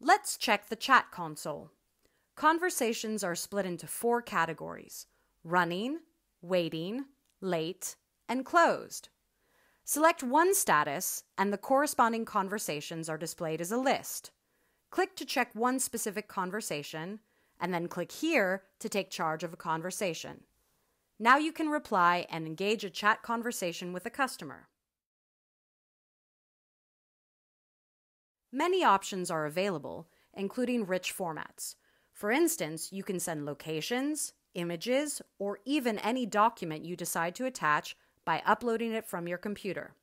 Let's check the chat console. Conversations are split into 4 categories: running, waiting, late, and closed. Select one status, and the corresponding conversations are displayed as a list. Click to check one specific conversation, and then click here to take charge of a conversation. Now you can reply and engage a chat conversation with a customer. Many options are available, including rich formats. For instance, you can send locations, images, or even any document you decide to attach by uploading it from your computer.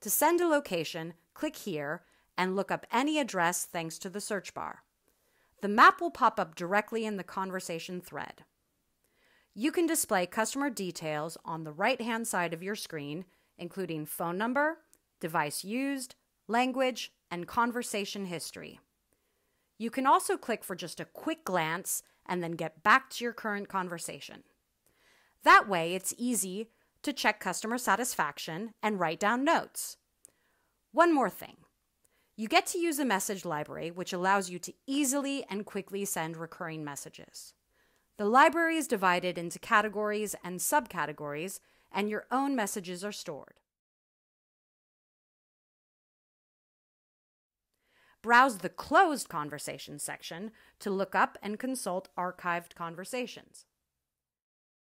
To send a location, click here and look up any address thanks to the search bar. The map will pop up directly in the conversation thread. You can display customer details on the right-hand side of your screen, including phone number, device used, language, and conversation history. You can also click for just a quick glance and then get back to your current conversation. That way, it's easy to check customer satisfaction and write down notes. One more thing. You get to use a message library, which allows you to easily and quickly send recurring messages. The library is divided into categories and subcategories, and your own messages are stored. Browse the Closed Conversations section to look up and consult archived conversations.